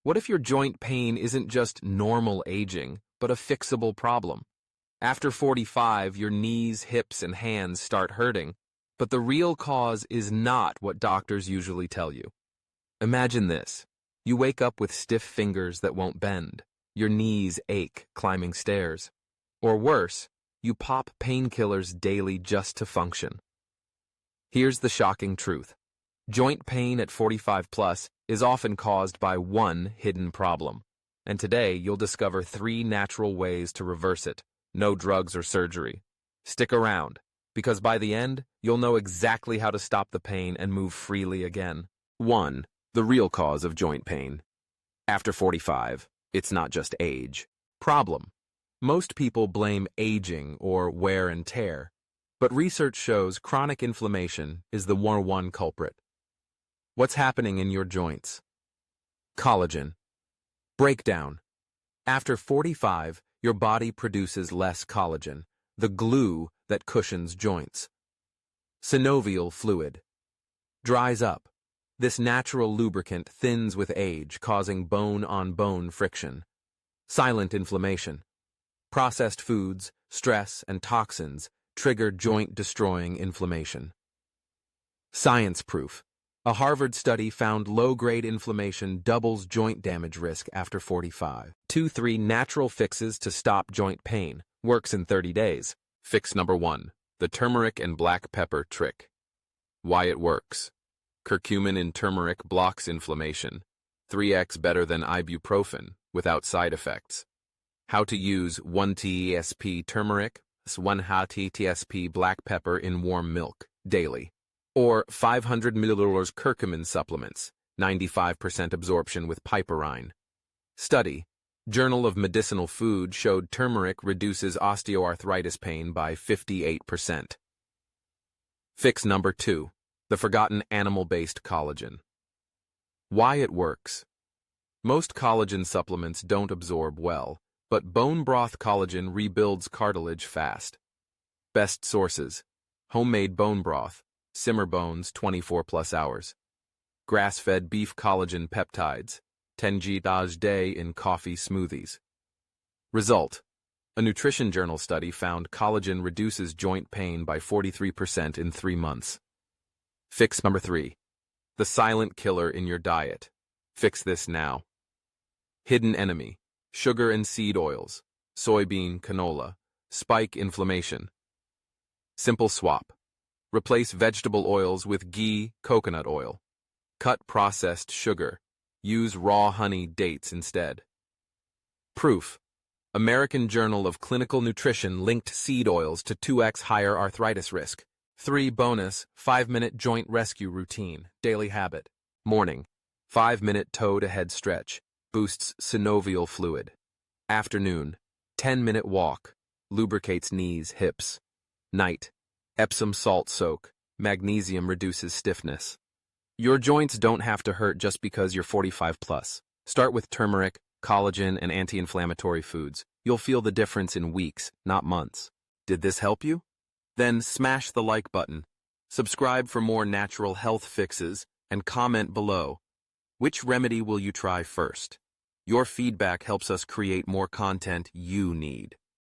What if your joint pain isn't just normal aging, but a fixable problem? After 45, your knees, hips, and hands start hurting, but the real cause is not what doctors usually tell you. Imagine this. You wake up with stiff fingers that won't bend. Your knees ache climbing stairs. Or worse, you pop painkillers daily just to function. Here's the shocking truth. Joint pain at 45 plus is often caused by one hidden problem. And today you'll discover 3 natural ways to reverse it. No drugs or surgery. Stick around, because by the end, you'll know exactly how to stop the pain and move freely again. 1. The real cause of joint pain. After 45, it's not just age. Problem. Most people blame aging or wear and tear, but research shows chronic inflammation is the number one culprit. What's happening in your joints? Collagen. Breakdown. After 45, your body produces less collagen, the glue that cushions joints. Synovial fluid. Dries up. This natural lubricant thins with age, causing bone-on-bone friction. Silent inflammation. Processed foods, stress, and toxins trigger joint-destroying inflammation. Science proof. A Harvard study found low-grade inflammation doubles joint damage risk after 45. 3 natural fixes to stop joint pain. Works in 30 days. Fix number 1. The turmeric and black pepper trick. Why it works. Curcumin in turmeric blocks inflammation. 3x better than ibuprofen, without side effects. How to use 1-TSP turmeric, 1-TSP black pepper in warm milk, daily. Or 500 milliliters curcumin supplements, 95% absorption with piperine. Study. Journal of Medicinal Food showed turmeric reduces osteoarthritis pain by 58%. Fix number 2. The forgotten animal-based collagen. Why it works. Most collagen supplements don't absorb well, but bone broth collagen rebuilds cartilage fast. Best sources. Homemade bone broth. Simmer bones 24 plus hours. Grass-fed beef collagen peptides. 10 g day in coffee smoothies. Result. A nutrition journal study found collagen reduces joint pain by 43% in 3 months. Fix number 3. The silent killer in your diet. Fix this now. Hidden enemy. Sugar and seed oils. Soybean, canola. Spike inflammation. Simple swap. Replace vegetable oils with ghee, coconut oil. Cut processed sugar. Use raw honey dates instead. Proof. American Journal of Clinical Nutrition linked seed oils to 2x higher arthritis risk. 3 bonus, 5-minute joint rescue routine, daily habit. Morning, 5-minute toe-to-head stretch, boosts synovial fluid. Afternoon, 10-minute walk, lubricates knees, hips. Night, Epsom salt soak, magnesium reduces stiffness. Your joints don't have to hurt just because you're 45 plus. Start with turmeric, collagen, and anti-inflammatory foods. You'll feel the difference in weeks, not months. Did this help you? Then smash the like button, subscribe for more natural health fixes, and comment below. Which remedy will you try first? Your feedback helps us create more content you need.